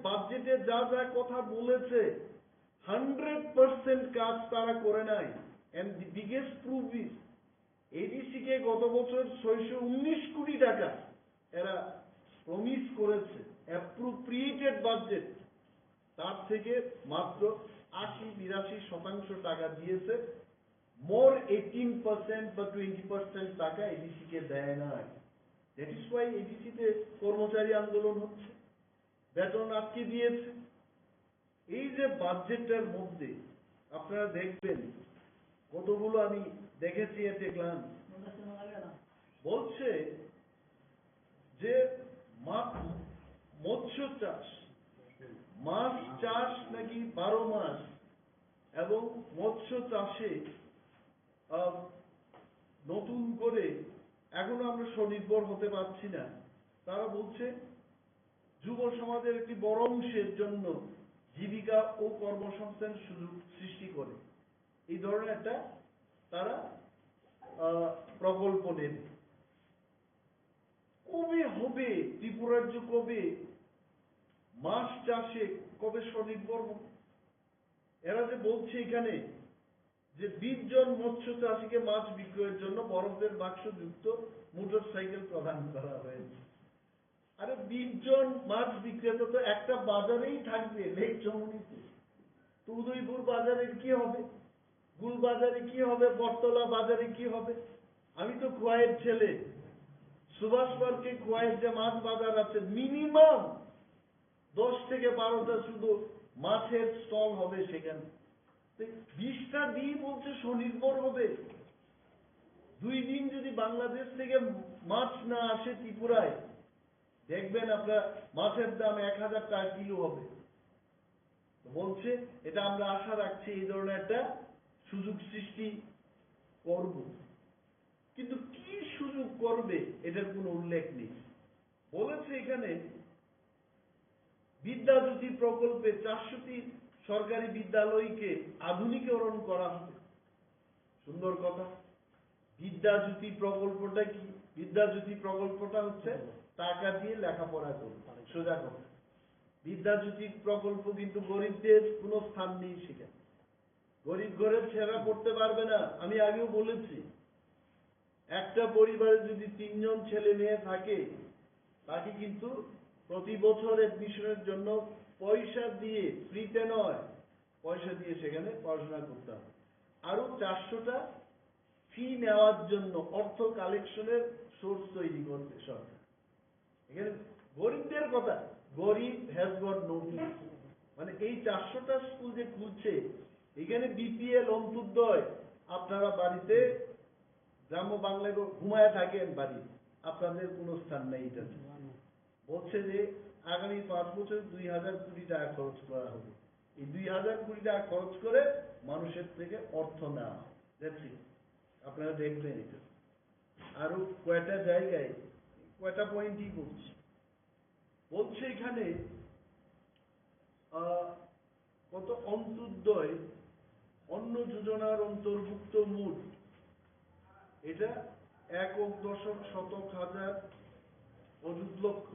বাজেটে যা যা কথা বলেছে 100% কাজ তারা করে নাই। And the biggest proof is ADC কে গত বছর 619 কোটি টাকা এরা প্রমিস করেছে অ্যাপ্রোপ্রিয়েটেড বাজেট, তার থেকে মাত্র 80-82% টাকা দিয়েছে। মোর 18% বা 20% টাকা এডিসি কে দেয় নাই। দ্যাট ইজ ওয়াই এডিসিতে কর্মচারী আন্দোলন হচ্ছে, বেতন আটকে দিয়েছে। এই যে বাজেটটার মধ্যে আপনারা দেখবেন কতগুলো আমি দেখেছি এতে গ্লান্স, বলছে যে মৎস্য চাষ, মাছ চাষ নাকি 12 মাস, এবং মৎস্য চাষে নতুন করে এখনো আমরা স্বনির্ভর হতে পারছি না। তারা বলছে যুব সমাজের একটি বড় অংশের জন্য জীবিকা ও কর্মসংস্থান সুযোগ সৃষ্টি করে, এই ধরনের একটা তারা প্রকল্প নেবে। কবে হবে ত্রিপুরা রাজ্য, কবে মাছ চাষে কবে স্বনির্ভর হবে? এরা যে বলছে এখানে যে 20 জন মৎস্য চাষীকে মাছ বিক্রয়ের জন্য বরফের বাক্স যুক্ত মোটর সাইকেল প্রদান করা হয়েছে। আরে 20 জন মাছ বিক্রেতা তো একটা বাজারেই থাকবে, লেক চমনিতে। তো উদয়পুর বাজারের কি হবে, গুল বাজারে কি হবে, বটতলা বাজারে কি হবে? আমি তো খোয়াইয়ের ছেলে, সুভাষ পার্কে খোয়াইয়ের যে মাছ বাজার আছে, মিনিমাম 10 থেকে 12টা শুধু মাছের স্টল হবে সেখানে। 20টা দিয়ে বলছে স্বনির্ভর হবে। 2 দিন যদি বাংলাদেশ থেকে মাছ না আসে ত্রিপুরায়, দেখবেন আপনার মাছের দাম 1000 টাকা কিলো হবে। বলছে এটা আমরা আশা রাখছি এই ধরনের একটা সুযোগ সৃষ্টি করব, কিন্তু কি সুযোগ করবে এটার কোনো উল্লেখ নেই। বলেছে এখানে বিদ্যাজ্যোতি প্রকল্পে 400টি সরকারি বিদ্যালয়কে আধুনিকরণ করা হবে। সুন্দর কথা। বিদ্যাজ্যোতি প্রকল্পটা কি? বিদ্যাজ্যোতি প্রকল্পটা হচ্ছে টাকা দিয়ে লেখাপড়া করবে, সোজা কথা। বিদ্যাজ্যোতি প্রকল্প কিন্তু গরিবদের কোনো স্থান নেই সেখানে। গরিব ঘরের ছেলেরা পড়তে পারবে না। আমি আগেও বলেছি, একটা পরিবারে যদি 3 জন ছেলে মেয়ে থাকে, তাকে কিন্তু প্রতি বছর অ্যাডমিশনের জন্য পয়সা দিয়ে, ফ্রিতে নয়, পয়সা দিয়ে সেখানে পড়াশোনা করতে হবে। আরো 400টা ফি নেওয়ার জন্য অর্থ কালেকশনের সোর্স তৈরি করবে সরকার। এখানে গরিবদের কথা, গরিব হ্যাজ গট নো পিস। মানে এই 400টা স্কুল যে খুলছে, এখানে বিপিএল, অন্ত্যোদয়, আপনারা বাড়িতে গ্রাম্য বাংলায় ঘুমায় থাকেন বাড়ি, আপনাদের কোনো স্থান নেই। এটা বলছে যে আগামী 5 বছর 2000 কোটি টাকা খরচ করা হবে। এই 2000 কোটি টাকা খরচ করে মানুষের থেকে অর্থ নেওয়া। দেখছি আপনারা দেখবেন এটা। আরো কয়টা জায়গায় কয়টা পয়েন্টই বলছি। বলছে এখানে কত অন্ত্যোদয় অন্ন যোজনার অন্তর্ভুক্ত মোট এটা 1.1 অযুত লক্ষ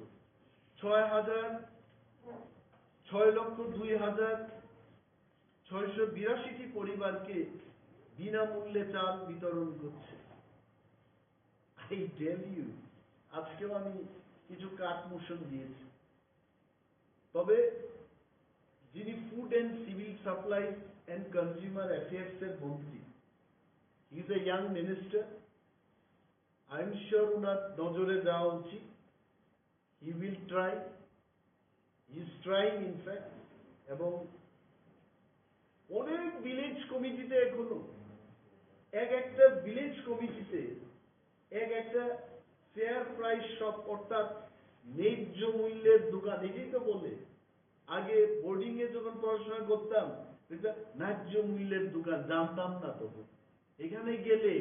6,02,682টি পরিবারকে বিনামূল্যে চাল বিতরণ করছে। আই টেল ইউ, আজকেও আমি কিছু কাট মোশন দিয়েছি। তবে যিনি food and civil supplies and consumer affairs এর মন্ত্রী, he is a young minister, I am sure ওনার নজরে যাওয়া উচিত। He will try, he is trying in fact. এবং অনেক ভিলেজ কমিটিতে এখনো একটা ভিলেজ কমিটিতে একটা ফেয়ার প্রাইস শপ, অর্থাৎ ন্যায্য মূল্যের দোকান। এটাই তো বলে, আগে বোর্ডিং এ যখন পড়াশোনা করতাম, ন্যায্য মূল্যের দোকান, জানতাম না তখন। এখানে গেলে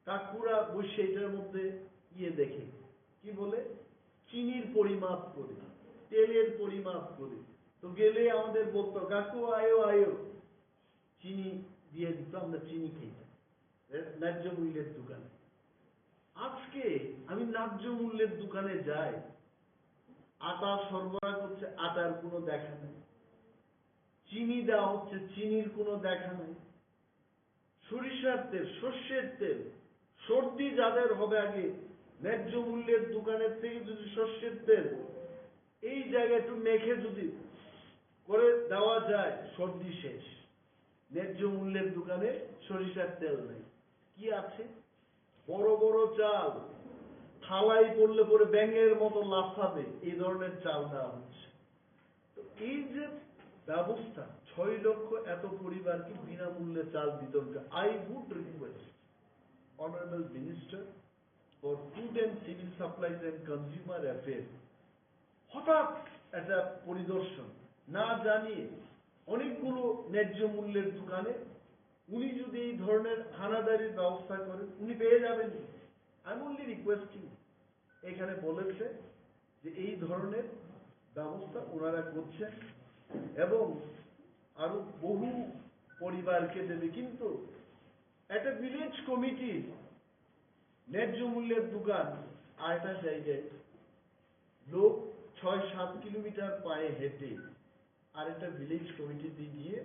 কাকুরা বসে এটার মধ্যে দেখে, কি বলে, চিনির পরিমাপ করে, তেলের পরিমাপ করে। তো গেলে আমাদের বলতো, কাকু আয়ো আয়ো, চিনি দিয়ে দিত, আমরা চিনি খেতাম ন্যায্য মূল্যের দোকানে। আজকে আমি ন্যায্য মূল্যের দোকানে যাই, আটা সরবরাহ করছে, আটার কোনো দেখা নেই। চিনি দেওয়া হচ্ছে, চিনির কোনো দেখা নেই। সরিষার তেল, সর্ষের তেল, সর্দি যাদের হবে আগে ন্যায্য মূল্যের দোকানের থেকে যদি সর্ষের তেল এই জায়গায় একটু মেখে যদি করে দেওয়া যায়, সর্দি শেষ। ন্যায্য মূল্যের দোকানে সরিষার তেল নেই। কি আছে? বড় বড় চাল, থালাই পড়লে পরে ব্যাঙের মতো লাফাবে, এই ধরনের চাল দেওয়া হচ্ছে। তো এই যে ব্যবস্থা, 6 লক্ষ এত পরিবারকে বিনামূল্যে চাল বিতরণ করে। I would request honourable minister for food and civil supplies and consumer affairs, হঠাৎ একটা পরিদর্শন না জানিয়ে অনেকগুলো ন্যায্য মূল্যের দোকানে উনি যদি এই ধরনের হানাদারির ব্যবস্থা করেন, উনি পেয়ে যাবেন। I am only requesting. এখানে বলেছে যে এই ধরনের ব্যবস্থা ওনারা করছেন এবং আরো বহু পরিবারকে দেবে। কিন্তু একটা ভিলেজ কমিটির ন্যায্য মূল্যের দোকান আরেকটা জায়গায় লোক 6-7 কিলোমিটার পায়ে হেঁটে আরেকটা ভিলেজ কমিটিতে গিয়ে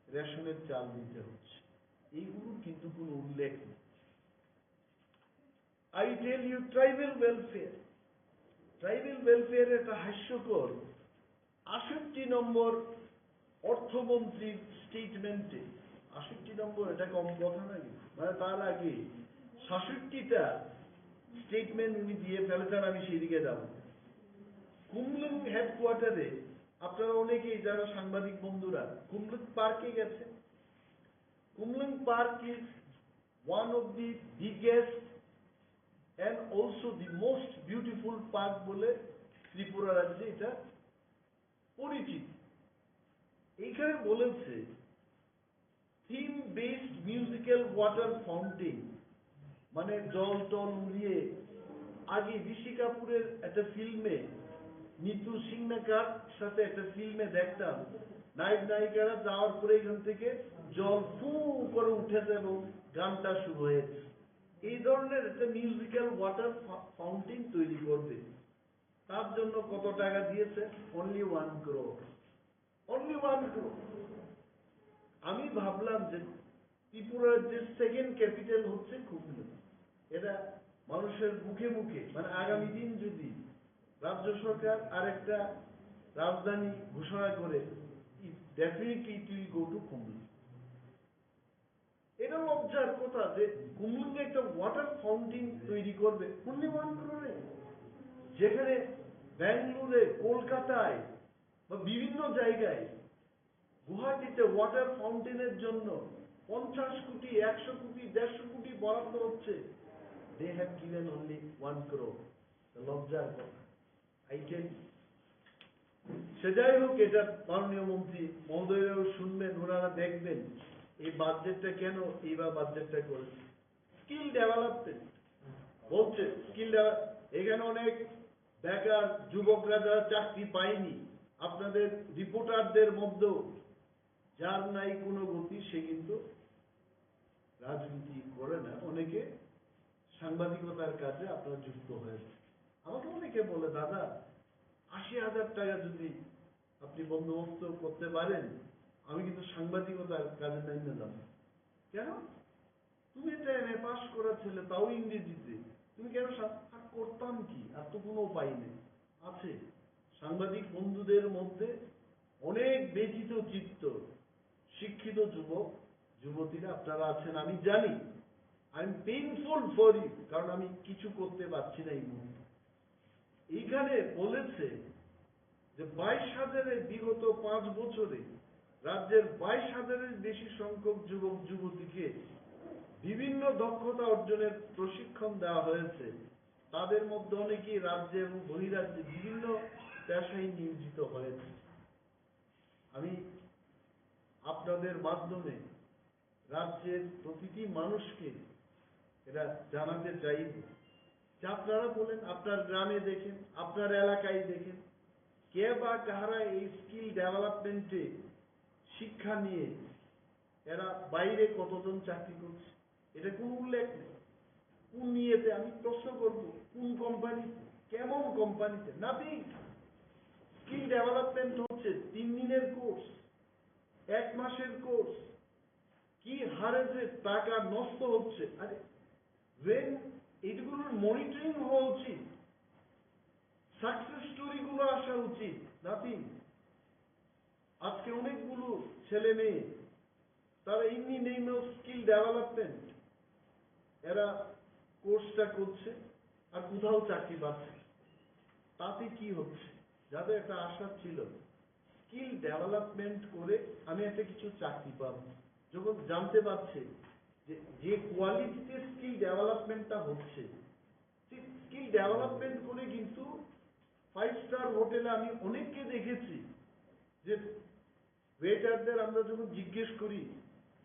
রেশনের চাল দিতে হচ্ছে। এইগুলো কিন্তু কোনো উল্লেখ নেই। I tell you, tribal welfare একটা হাস্যকর 68 নম্বর অর্থমন্ত্রীর স্টেটমেন্টে, 68 নম্বর এটা কম কথা নাকি, মানে তার আগে 66টা স্টেটমেন্ট উনি দিয়ে ফেলেছেন। আমি সেদিকে যাব। কুমলুং হেডকোয়ার্টারে আপনারা অনেকেই যারা সাংবাদিক বন্ধুরা কুমলুং পার্কে গেছেন। Kumlung park is one of the biggest and also the most beautiful park বলে ত্রিপুরা রাজ্যে এটা পরিচিত। এখানে বলেছে theme based musical water fountain, মানে জল টল উড়িয়ে, আগে ঋষি কাপুরের একটা ফিল্মে নিতু সিংনাকার সাথে একটা ফিল্মে দেখতাম, নায়ক নায়িকারা যাওয়ার পরে এখান থেকে জল ফু করে উঠেছে এবং গানটা শুরু হয়েছে। এই ধরনের একটা মিউজিক্যাল ওয়াটার ফাউন্টেন তৈরি করবে। তার জন্য কত টাকা দিয়েছে? Only 1 crore। Only 1 crore। আমি ভাবলাম যে ত্রিপুরার যে সেকেন্ড ক্যাপিটাল হচ্ছে খুলনা, এটা মানুষের মুখে মুখে, মানে আগামী দিন যদি রাজ্য সরকার আরেকটা রাজধানী ঘোষণা করে, definitely it will go to Khulna. এটা লজ্জার কথা যে কুমুলকে একটা ওয়াটার ফাউন্টেন তৈরি করবে অনলি 1 crore, যেখানে ব্যাঙ্গালোরে, কলকাতায় বা বিভিন্ন জায়গায়, গুয়াহাটিতে ওয়াটার ফাউন্টেনের জন্য 50 কোটি, 100 কোটি, 150 কোটি বরাদ্দ হচ্ছে। They have given only 1 crore। লজ্জার কথা। আইটেল সে যাই হোক, এটা মাননীয় মন্ত্রী মহোদয়রাও শুনবেন, ওনারা দেখবেন এই বাজেটটা কেন এইবার বাজেটটা করেছে। স্কিল ডেভেলপমেন্ট বলছে, এখানে অনেক বেকার যুবকরা যারা চাকরি পায়নি, আপনাদের রিপোর্টারদের মধ্যেও যার নাই কোনো গতি, সে কিন্তু রাজনীতি করে না, অনেকে সাংবাদিকতার কাজে আপনারা যুক্ত হয়েছে। আমাকে অনেকে বলে, দাদা 80,000 টাকা যদি আপনি বন্দোবস্ত করতে পারেন, আমি কিন্তু সাংবাদিকতার কাজে নাইমে যাব। কেন? তুমি একটা এমএ পাস করা ছেলে, তাও ইংরেজিতে, তুমি কেন? আর করতাম কি, আর তো কোনো উপায় নেই। আছে সাংবাদিক বন্ধুদের মধ্যে অনেক ব্যথিত চিত্ত শিক্ষিত যুবক যুবতীরা আপনারা আছেন, আমি জানি। I am painful for you, কারণ আমি কিছু করতে পারছি না এই মুহূর্তে। এইখানে বলেছে যে 22,000-এর বিগত 5 বছরে রাজ্যের 22,000-এর বেশি সংখ্যক যুবক যুবতীকে বিভিন্ন দক্ষতা অর্জনের প্রশিক্ষণ দেওয়া হয়েছে। তাদের মধ্যে অনেকেই রাজ্যে এবং বহিরাজ্যে বিভিন্ন পেশায় নিয়োজিত হয়েছে। আমি আপনাদের মাধ্যমে রাজ্যের প্রতিটি মানুষকে এটা জানাতে চাইব যে আপনারা বলেন, আপনার গ্রামে দেখেন, আপনার এলাকায় দেখেন, কে বা কাহারা এই স্কিল ডেভেলপমেন্টে শিক্ষা নিয়ে এরা বাইরে কতজন চাকরি করছে, এটা কোনো উল্লেখ নেই। কোন নিয়েতে, আমি প্রশ্ন করব, কোন কোম্পানিতে, কেমন কোম্পানিতে? নাথিং। কোর্স, 1 মাসের কোর্স, কি হারে যে টাকা নষ্ট হচ্ছে। আরে এইগুলোর মনিটরিং হওয়া উচিত, সাকসেস স্টোরিগুলো আসা উচিত। নাথিং। আজকে অনেকগুলো ছেলে মেয়ে তারা in the name of skill development এরা কোর্সটা করছে আর কোথাও চাকরি পাচ্ছে। তাতে কি হচ্ছে? যাদের একটা আশা ছিল স্কিল ডেভেলপমেন্ট করে আমি একটা কিছু চাকরি পাব, যখন জানতে পারছে যে কোয়ালিটিতে স্কিল ডেভেলপমেন্টটা হচ্ছে, স্কিল ডেভেলপমেন্ট করে কিন্তু 5 স্টার হোটেলে আমি অনেককে দেখেছি যে ওয়েটারদের আমরা যখন জিজ্ঞেস করি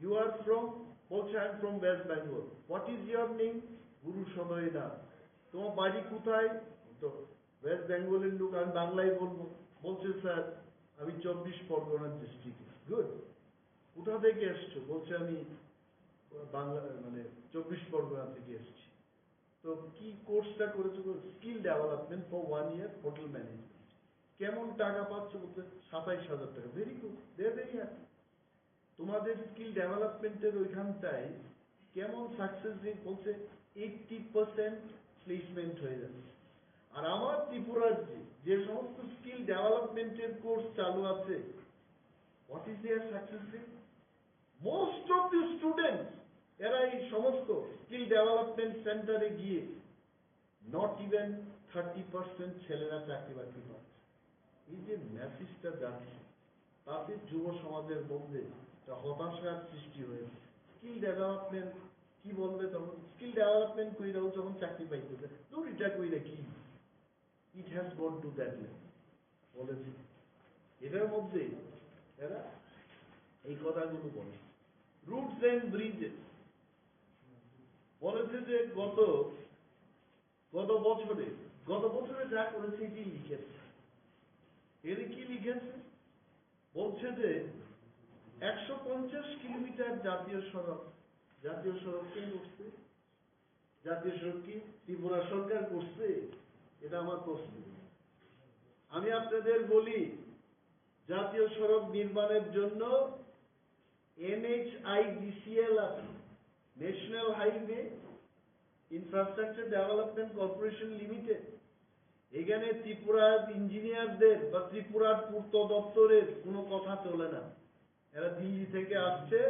ইউ আর ফ্রম, বলছে I am from West Bengal. What is your name? Guru Saday না। তোমার বাড়ি কোথায়? তো ওয়েস্ট বেঙ্গলের লোক, আমি বাংলায় বলবো। বলছে স্যার আমি 24 পরগনা ডিস্ট্রিক্ট। গুড। কোথা থেকে এসছো? বলছে আমি বাংলা মানে 24 পরগনা থেকে এসছি। তো কি কোর্সটা করেছো? Skill development for 1 year hotel management. কেমন টাকা পাচ্ছ? বলতে 27,000 টাকা। Very good, they are very happy. তোমাদের স্কিল ডেভেলপমেন্টের ওইখানটায় কেমন সাকসেস রেট? বলছে 80% প্লেসমেন্ট হয়ে যাচ্ছে। আর আমার ত্রিপুরার যে সমস্ত স্কিল ডেভেলপমেন্টের কোর্স চালু আছে, what is their success rate? Most of the students এরা এই সমস্ত স্কিল ডেভেলপমেন্ট সেন্টারে গিয়ে নট ইভেন 30% ছেলেরা চাকরি বাকরি পাচ্ছে। এই যে মেসেজটা যাচ্ছে, তাতে যুব সমাজের মধ্যে হতাশার সৃষ্টি হয়েছে। স্কিল ডেভেলপমেন্ট কি বলবে তখন? স্কিল ডেভেলপমেন্ট কইরাও যখন চাকরি পাইতেছে, তোর এটা কইরা কি? It has gone to that level বলেছে। এটার মধ্যে এরা এই কথাগুলো বলে। রুটস এন্ড ব্রিজেস বলেছে যে গত বছরে যা করেছে এটি লিখেছে। এর কি লিখেছে? বলছে যে 150 কিলোমিটার জাতীয় সড়ক কে করছে? জাতীয় সড়ক কি ত্রিপুরা সরকার করছে? এটা আমার প্রশ্ন। আমি আপনাদের বলি, জাতীয় সড়ক নির্মাণের জন্য NHIDCL আছে, national highway infrastructure development corporation limited. এখানে ত্রিপুরার ইঞ্জিনিয়ারদের বা ত্রিপুরার পূর্ত দপ্তরের কোনো কথা চলে না। এরা দিল্লি থেকে আসছে,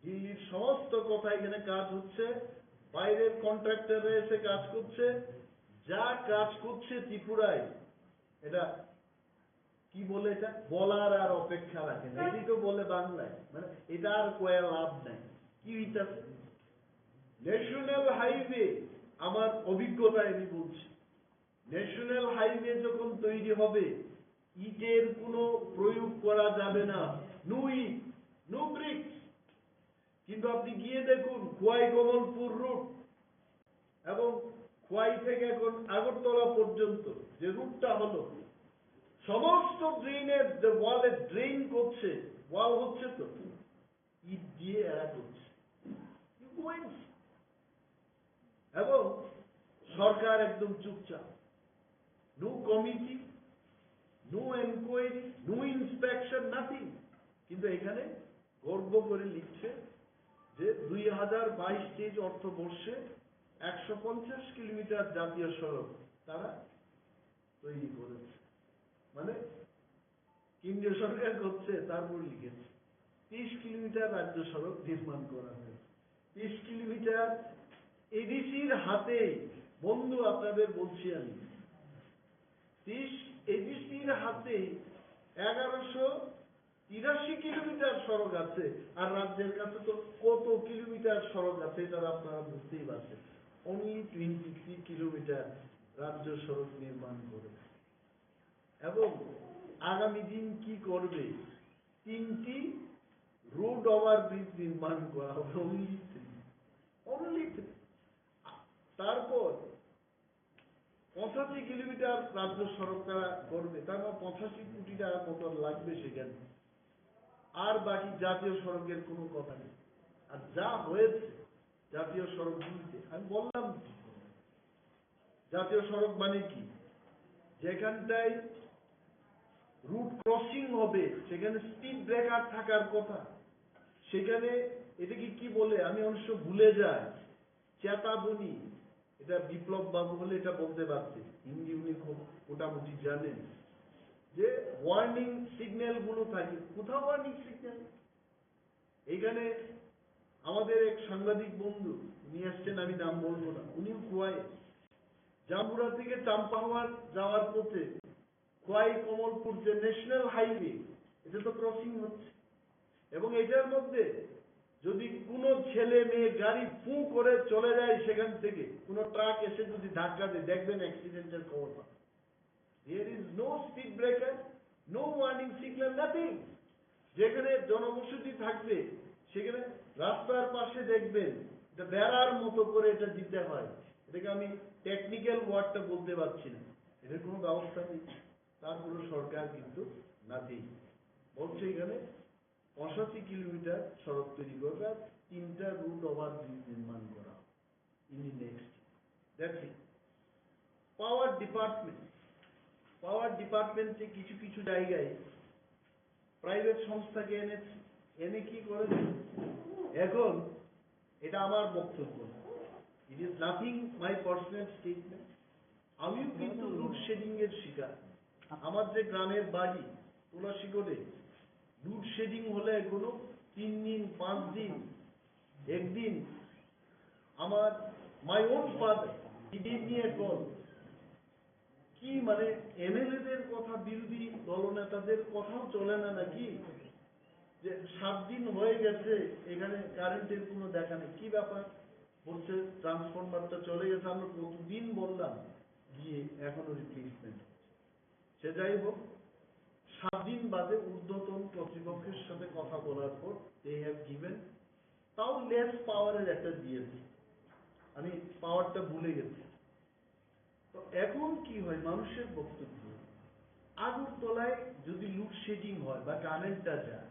দিল্লির সমস্ত কথা এখানে কাজ হচ্ছে, বাইরের কন্ট্রাক্টররা এসে কাজ করছে। যা কাজ করছে ত্রিপুরায়, এটা কি বলে? এটা বলার আর অপেক্ষা রাখে না। এটি তো বলে বাংলায়, মানে এটা আর কয়ে লাভ নাই। কি হইতাছে? ন্যাশনাল হাইওয়ে, আমার অভিজ্ঞতায় আমি বলছি, ন্যাশনাল হাইওয়ে যখন তৈরি হবে, ইটের কোনো প্রয়োগ করা যাবে না। নো ইট, নো ব্রিক্স। কিন্তু আপনি গিয়ে দেখুন খোয়াই কমলপুর রুট এবং খোয়াই থেকে এখন আগরতলা পর্যন্ত যে রুটটা হলো, সমস্ত ড্রেনের যে ওয়ালে ড্রেন করছে, ওয়াল হচ্ছে তো ইট দিয়ে এরা করছে। এবং সরকার একদম চুপচাপ। No committee, no enquiry, no inspection, nothing. কিন্তু এখানে গর্ব করে লিখছে যে 2022-23 অর্থবর্ষে 150 কিলোমিটার জাতীয় সড়ক তারা তৈরি করেছে। মানে কেন্দ্রীয় সরকার করছে, তারপর লিখেছে 30 কিলোমিটার রাজ্য সড়ক নির্মাণ করা হয়েছে। 30 কিলোমিটার এডিসির হাতে। বন্ধু আপনাদের বলছি আমি, 30 এডিসির হাতে 1183 কিলোমিটার সড়ক আছে। আর রাজ্যের কাছে তো কত কিলোমিটার সড়ক আছে এটা আপনারা বুঝতেই পারছেন। অনলি 23 কিলোমিটার রাজ্য সড়ক নির্মাণ করেছে। এবং আগামী দিন কি করবে? 3টি রোড ওভার ব্রিজ নির্মাণ করা হবে। অনলি 3। তারপর 85 কিলোমিটার রাজ্য সড়ক তারা করবে। তার মানে 85 কোটি টাকার মতো লাগবে সেখানে। আর বাকি জাতীয় সড়কের কোনো কথা নেই। আর যা হয়েছে জাতীয় সড়কগুলিতে, আমি বললাম জাতীয় সড়ক মানে কি? যেখানটায় রুট ক্রসিং হবে, সেখানে স্পিড ব্রেকার থাকার কথা, সেখানে এটাকে কি বলে আমি অবশ্য ভুলে যাই, চেতাবনী। এটা বিপ্লব বাবু বলে এটা বলতে পারছে, হিন্দি উনি খুব মোটামুটি জানেন, যে ওয়ার্নিং সিগন্যাল গুলো থাকে। কোথাও ওয়ার্নিং সিগন্যাল? এইখানে আমাদের এক সাংবাদিক বন্ধু উনি আসছেন, আমি নাম বলবো না, উনি খোয়াই জামপুরা থেকে চাম্পাহাওয়ার যাওয়ার পথে খোয়াই কমলপুর যে ন্যাশনাল হাইওয়ে, এটা তো ক্রসিং হচ্ছে, এবং এটার মধ্যে যদি কোনো ছেলে মেয়ে গাড়ি ফু করে চলে যায়, সেখান থেকে কোনো ট্রাক এসে যদি ধাক্কা দেয়, দেখবেন অ্যাক্সিডেন্টের খবর পান। There is no speed breaker, no warning signal, nothing. যেখানে জনবসতি থাকবে সেখানে রাস্তার পাশে দেখবেন এটা বেড়ার মতো করে এটা দিতে হয়। এটাকে আমি টেকনিক্যাল ওয়ার্ডটা বলতে পারছি না, এটার কোনো ব্যবস্থা নেই। তারপরে সরকার কিন্তু নাতেই বলছে এখানে 85 কিলোমিটার সড়ক তৈরি করবে আর 3টা রুট ওভারব্রিজ নির্মাণ করা in the next. That's it. Power ডিপার্টমেন্টে কিছু কিছু জায়গায় প্রাইভেট সংস্থাকে এনেছে, এনে কি করেছে, এখন এটা আমার বক্তব্য, it is nothing my personal statement. আমিও কিন্তু লোডশেডিং এর শিকার। আমার যে গ্রামের বাড়ি তুলাসীগড়ে, লোডশেডিং হলে কোনো 3 দিন 5 দিন, একদিন আমার মাই ওন ফাদার নিয়ে কল, কি মানে এমএলএদের কথা, বিরোধী দলনেতাদের কথাও চলে না নাকি, যে 7 দিন হয়ে গেছে এখানে কারেন্টের কোনো দেখা নেই, কি ব্যাপার? বলছে ট্রান্সফরমারটা চলে গেছে। আমরা কতদিন বললাম, গিয়ে এখনো রিপ্লেসমেন্ট। সে যাই হোক, 7 দিন বাদে ঊর্ধ্বতন কর্তৃপক্ষের সাথে কথা বলার পর দে হ্যাভ গিভেন, তাও লেস পাওয়ারের একটা দিয়েছে, আমি পাওয়ারটা ভুলে গেছি। তো এখন কি হয়, মানুষের বক্তব্য, আগরতলায় যদি লোডশেডিং হয় বা কারেন্টটা যায়,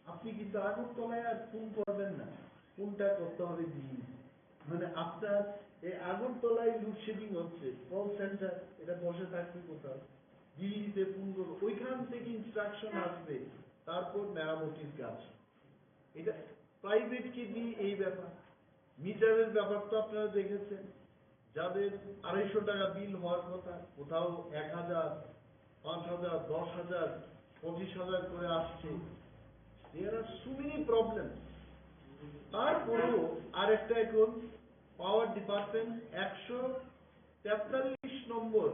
আপনি কিন্তু আগরতলায় আর ফোন করবেন না, ফোনটা করতে হবে দিল্লি। মানে আপনার এই আগরতলায় লোডশেডিং হচ্ছে, কল সেন্টার এটা বসে থাকবে কোথাও, দিল্লিতে ফোন করবো, ওইখান থেকে ইনস্ট্রাকশন আসবে, তারপর মেরামতির কাজ। এটা প্রাইভেটকে দিয়ে এই ব্যাপার। মিটারের ব্যাপার তো আপনারা দেখেছেন, যাদের 250 টাকা বিল হওয়ার কথা, কোথাও 1000, 5000, 10,000, 25,000 করে আসছে। There are so many problems. তারপরেও আরেকটা, এখন পাওয়ার ডিপার্টমেন্ট 143 নম্বর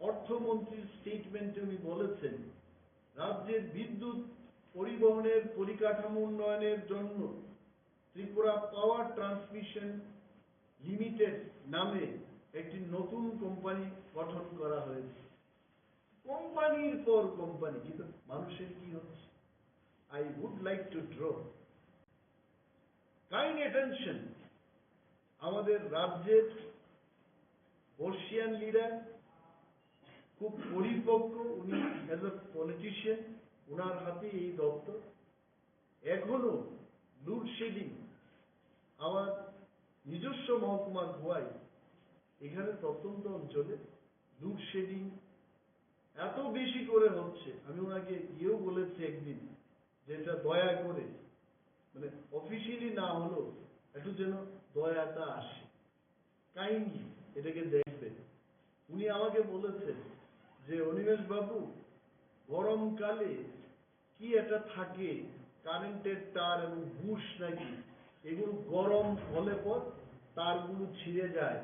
অর্থমন্ত্রীর স্টেটমেন্টে উনি বলেছেন, রাজ্যের বিদ্যুৎ পরিবহনের পরিকাঠামো উন্নয়নের জন্য ত্রিপুরা পাওয়ার ট্রান্সমিশন লিমিটেড নামে একটি নতুন কোম্পানি গঠন করা হয়েছে। কোম্পানির পর কোম্পানি, কিন্তু মানুষের কি হচ্ছে? I would like to draw kind attention, আমাদের রাজ্যের বর্ষিয়ান লিডার খুব পরিপক্ক, উনি অ্যাজ এ পলিটিশিয়ান, ওনার হাতে এই দপ্তর। এখনো লোডশেডিং, আমার নিজস্ব মহকুমার ভুয়াই, এখানে প্রত্যন্ত অঞ্চলে লোডশেডিং এত বেশি করে হচ্ছে, আমি ওনাকে ইয়েও বলেছি একদিন, যে এটা দয়া করে, মানে অফিসিয়ালি না হলো একটু যেন দয়াটা আসে, কাইন্ডলি এটাকে দেখবেন। উনি আমাকে বলেছেন যে অনিমেষ বাবু, গরমকালে কি একটা থাকে কারেন্টের তার এবং বুশ নাকি, এগুলো গরম হলে পর তারগুলো ছিঁড়ে যায়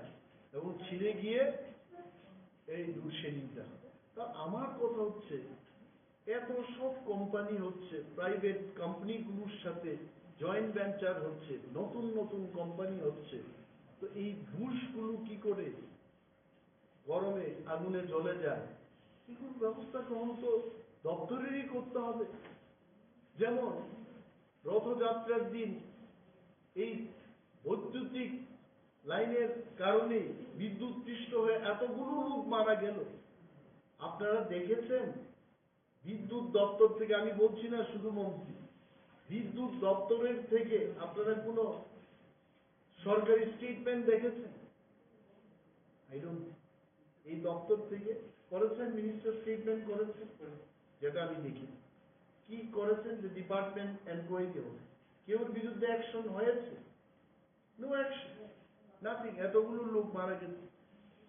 এবং ছিঁড়ে গিয়ে এই লোডশেডিংটা। তা আমার কথা হচ্ছে, এত সব কোম্পানি হচ্ছে, প্রাইভেট কোম্পানিগুলোর সাথে জয়েন্ট ভেঞ্চার হচ্ছে, নতুন নতুন কোম্পানি হচ্ছে, তো এই বুশগুলো কি করে গরমে আগুনে জ্বলে যায়, এগুলো ব্যবস্থা গ্রহণ তো দপ্তরেরই করতে হবে। যেমন রথযাত্রার দিন এই বৈদ্যুতিক লাইনের কারণে বিদ্যুৎপৃষ্ট হয়ে এতগুলো লোক মারা গেল, আপনারা দেখেছেন? বিদ্যুৎ দপ্তর থেকে, আমি বলছি না শুধু মন্ত্রী, বিদ্যুৎ দপ্তরের থেকে আপনারা কোনো সরকারি স্টেটমেন্ট দেখেছেন? এই দপ্তর থেকে করেছেন, মিনিস্টার স্টেটমেন্ট করেছেন, যেটা আমি দেখি। কি করেছেন যে ডিপার্টমেন্ট এনকোয়ারি হবে, কেউ বিরুদ্ধে অ্যাকশন হয়েছে? No action, nothing. এতগুলো লোক মারা গেছে।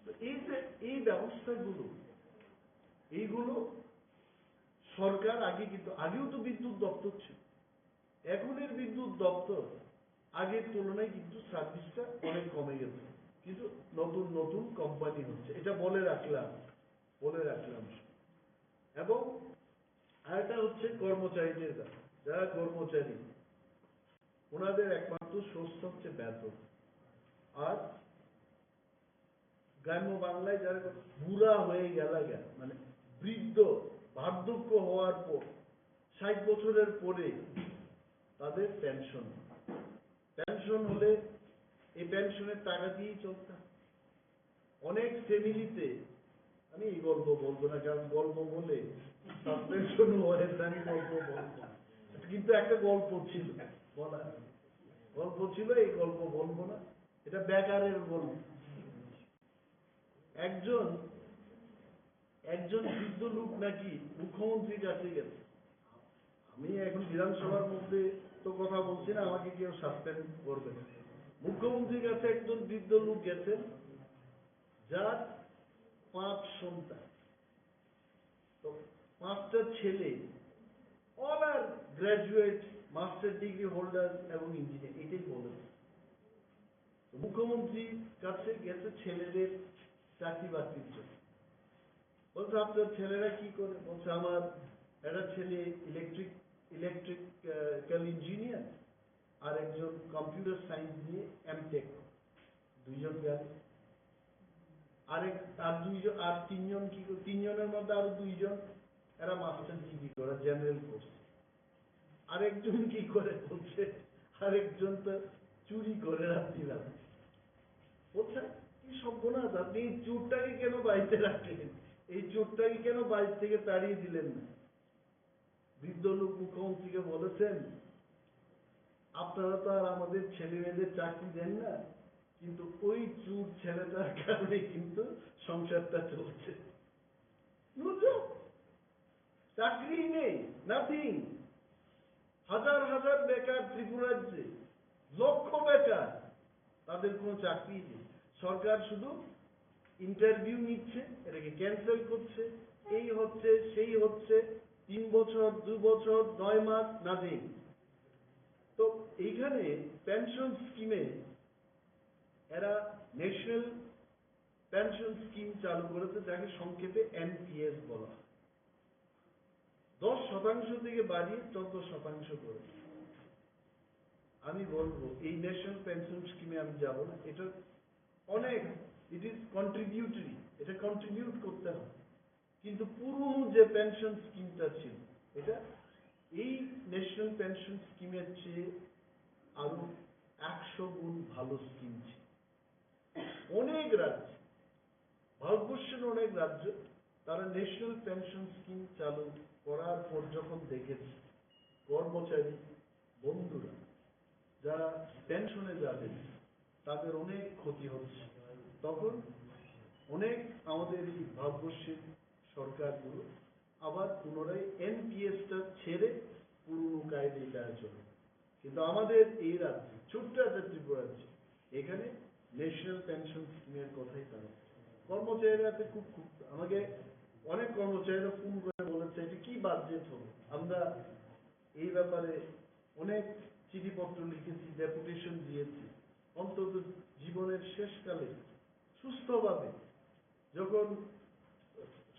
তো এই যে এই ব্যবস্থাগুলো, এইগুলো সরকার আগে, কিন্তু আগেও তো বিদ্যুৎ দপ্তর ছিল, এখনের বিদ্যুৎ দপ্তর আগের তুলনায় কিন্তু সার্ভিসটা অনেক কমে গেছে, কিন্তু নতুন নতুন কোম্পানি হচ্ছে, এটা বলে রাখলাম। এবং আরেকটা হচ্ছে কর্মচারীদের ব্যাপার। যারা কর্মচারী, ওনাদের একমাত্র সোর্স হচ্ছে বেতন। আর গ্রাম্য বাংলায় যারা বুড়া হয়ে গেল, মানে বৃদ্ধ, বার্ধক্য হওয়ার পর 60 বছরের পরে তাদের পেনশন হলে এই পেনশনের টাকা দিয়েই চলতাম। অনেক ফ্যামিলিতে, আমি এই গল্প বলবো না, কারণ গল্প বলে সাসপেনশন হয়ে আমি গল্প বলবো, কিন্তু একটা গল্প ছিল, এই গল্প বলবো না, এটা বেকারের গল্প। একজন বৃদ্ধ লোক নাকি মুখ্যমন্ত্রীর কাছে গেছে। আমি এখন বিধানসভার মধ্যে তো কথা বলছি না, আমাকে কেউ সাসপেন্ড করবে না। মুখ্যমন্ত্রীর কাছে একজন বৃদ্ধ লোক গেছেন, যার 5 সন্তান, তো 5টা ছেলে, অল আর গ্রাজুয়েট, মাস্টার ডিগ্রি হোল্ডার এবং ইঞ্জিনিয়ার, এটাই বলেছে। মুখ্যমন্ত্রীর কাছে গেছে ছেলেদের চাকরি বাকরির জন্য। বলছে আপনার ছেলেরা কি করে? বলছে আমার একটা ছেলে ইলেকট্রিক্যাল ইঞ্জিনিয়ার, আর একজন কম্পিউটার সায়েন্স নিয়ে এমটেক, 2জন গেল। আর 3জন কি করে? 3জনের মধ্যে আরো 2জন এরা মাস্টার ডিগ্রি করে, জেনারেল কোর্স। আরেকজন কি করে? বলছে আরেকজন তো চুরি করে রাত্রিবেলা। বলছে কি সর্বনাশ, আপনি এই চোরটাকে কেন বাড়িতে রাখলেন? এই চোরটাকে কেন বাড়ি থেকে তাড়িয়ে দিলেন না? বৃদ্ধ লোক মুখ্যমন্ত্রীকে বলেছেন, আপনারা তো আর আমাদের ছেলে মেয়েদের চাকরি দেন না, কিন্তু ওই চোর ছেলেটার কারণে কিন্তু সংসারটা চলছে। চাকরি নেই, নাথিং। হাজার হাজার বেকার ত্রিপুরাজ্যে, লক্ষ বেকার, তাদের কোনো চাকরি নেই। সরকার শুধু ইন্টারভিউ নিচ্ছে, এটাকে ক্যান্সেল করছে, এই হচ্ছে সেই হচ্ছে, 3 বছর 2 বছর 9 মাস, নাথিং। তো এইখানে পেনশন স্কিমে এরা ন্যাশনাল পেনশন স্কিম চালু করেছে, যাকে সংক্ষেপে এনপিএস বলা হয়। 10% থেকে বাড়িয়ে 14% করেছে। আমি বলবো এই ন্যাশনাল পেনশন স্কিমে আমি যাব না, এটা অনেক, ইট ইজ কন্ট্রিবিউটরি, এটা কন্ট্রিবিউট করতে হবে। কিন্তু পুরনো যে পেনশন স্কিমটা ছিল, এটা এই ন্যাশনাল পেনশন স্কিমের চেয়ে আরো 100 গুণ ভালো স্কিম ছিল। অনেক রাজ্য, ভারতবর্ষের অনেক রাজ্য, তারা ন্যাশনাল পেনশন স্কিম চালু করার পর যখন দেখেছে কর্মচারী বন্ধুরা যারা পেনশনে যাবেন তাদের অনেক ক্ষতি হচ্ছে, তখন অনেক আমাদের এই ভারতবর্ষের সরকারগুলো আবার পুনরায় এনপিএসটা ছেড়ে পুরনো কায়দায় চলে। কিন্তু আমাদের এই রাজ্যে, ছোট্ট একটা ত্রিপুরা রাজ্য, এখানে ন্যাশনাল পেনশন স্কিমের কথাই তারা, কর্মচারীরা খুব আমাকে অনেক কর্মচারীরা ফোন করে বলেছে এটা কি বাজেট হবে। আমরা এই ব্যাপারে অনেক চিঠিপত্র লিখেছি, ডেপুটেশন দিয়েছি। অন্তত জীবনের শেষকালে সুস্থভাবে যখন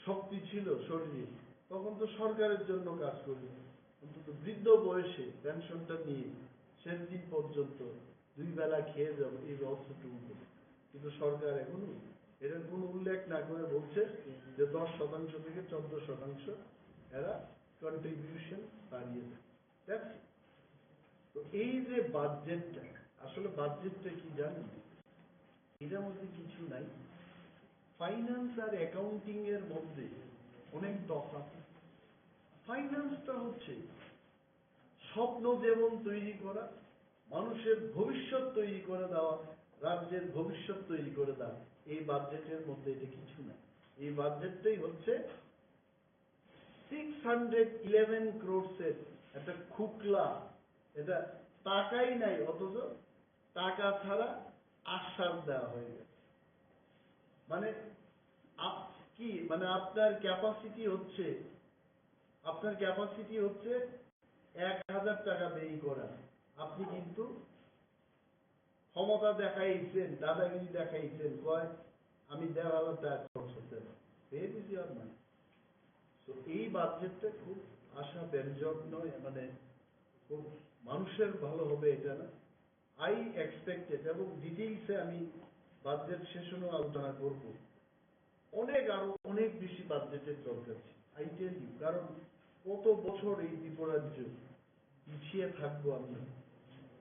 শক্তি ছিল শরীরে, তখন তো সরকারের জন্য কাজ করি, অন্তত বৃদ্ধ বয়সে পেনশনটা নিয়ে শেষ দিন পর্যন্ত 2 বেলা খেয়ে যাব, এই ব্যবস্থাটুকু করি। কিন্তু সরকার এখনো এটার কোনো উল্লেখ না করে বলছে যে 10% থেকে 14% এরা কন্ট্রিবিউশন বাড়িয়ে দেয়। তো এই যে বাজেটটা, আসলে বাজেটটা কি জানেন? এটার মধ্যে কিছু নাই। ফাইন্যান্স আর অ্যাকাউন্টিং এর মধ্যে অনেক তফাৎ। ফাইন্যান্সটা হচ্ছে স্বপ্ন যেমন তৈরি করা, মানুষের ভবিষ্যৎ তৈরি করে দেওয়া, রাজ্যের ভবিষ্যৎ তৈরি করে দেওয়া। এই বাজেটের মধ্যে এটা কিছু না। এই বাজেটটাই হচ্ছে 6 611 ক্রোড়সের একটা খুকলা, এটা টাকাই নাই, অথচ টাকা ছাড়া আশ্বাস দেওয়া হয়ে গেছে। মানে কি মানে আপনার ক্যাপাসিটি হচ্ছে 1000 টাকা ব্যয় করা, আপনি কিন্তু ক্ষমতা দেখাইছেন, দাদাগিরি দেখাইছেন, কয় আমি 1500 টাকা খরচ করতে পেয়ে দিছি আর না। তো এই বাজেটটা খুব আশা ব্যঞ্জক নয়, মানে খুব মানুষের ভালো হবে এটা না। আই এক্সপেক্টেড, এবং ডিটেইলসে আমি বাজেট সেশনও আলোচনা করব, আরো অনেক বেশি বাজেটের দরকার আছে। আই টেল ইউ, কারণ কত বছর এই ত্রিপুরাজ্য পিছিয়ে থাকবো আমরা,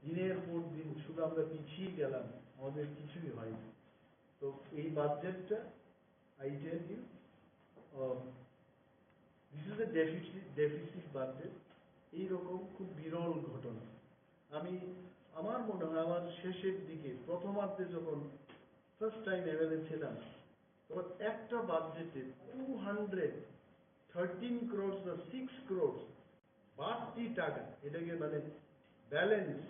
দিনের পর দিন শুধু আমরা পিছিয়ে গেলাম, আমাদের কিছুই হয়নি। তো এই বাজেটটা, I tell you, this is a deficit budget. এইরকম খুব বিরল ঘটনা আমার মনে হয় আমার শেষের দিকে, প্রথমার্ধে যখন ফার্স্ট টাইম এমএলএ ছিলাম, তখন একটা বাজেটে 213 crores বা 6 crores বাড়তি টাকা, এটাকে মানে ব্যালেন্স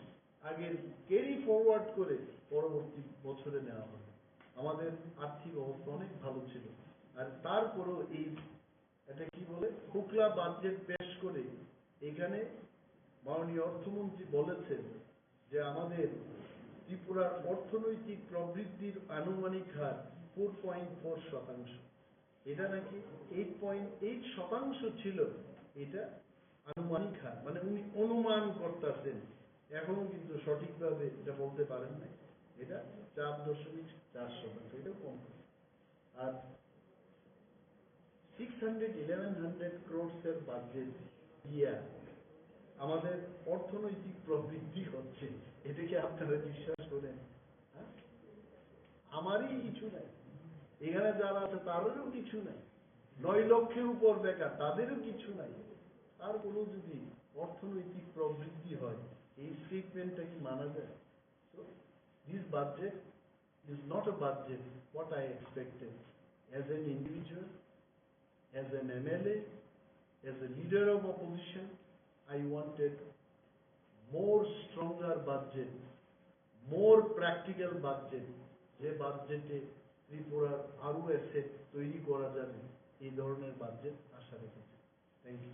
আগের ক্যারি ফরওয়ার্ড করে পরবর্তী বছরে নেওয়া হবে। আমাদের আর্থিক অবস্থা অনেক ভালো ছিল, আর তারপরও এটা কি বলে খুকলা বাজেট পেশ করে এখানে মাননীয় অর্থমন্ত্রী বলেছেন যে আমাদের ত্রিপুরার অর্থনৈতিক প্রবৃদ্ধির আনুমানিক হার 4.4%। এটা নাকি 8.8% ছিল, এটা আনুমানিক হার, মানে উনি অনুমান করতেছেন, এখনো কিন্তু সঠিকভাবে এটা বলতে পারেন না। এটা 4.4%, এটা কম। আর 1100 crores এর বাজেট দিয়া আমাদের অর্থনৈতিক প্রবৃদ্ধি হচ্ছে, এটাকে আপনারা বিশ্বাস করেন? আমারই কিছু নাই, এখানে যারা আছে তাদেরও কিছু নাই, 9 লক্ষের উপর বেকার, তাদেরও কিছু নাই। তারপরেও যদি অর্থনৈতিক প্রবৃদ্ধি হয়, এই স্টেটমেন্টটা কি মানা যায়? So, this budget is not a budget what I expected as an individual, as an MLA, as a leader of opposition. I wanted more stronger budget, more practical budget, যে বাজেটে ত্রিপুরার আরো অ্যাসেট তৈরি করা যাবে, এই ধরনের বাজেট আশা রেখেছি। Thank you.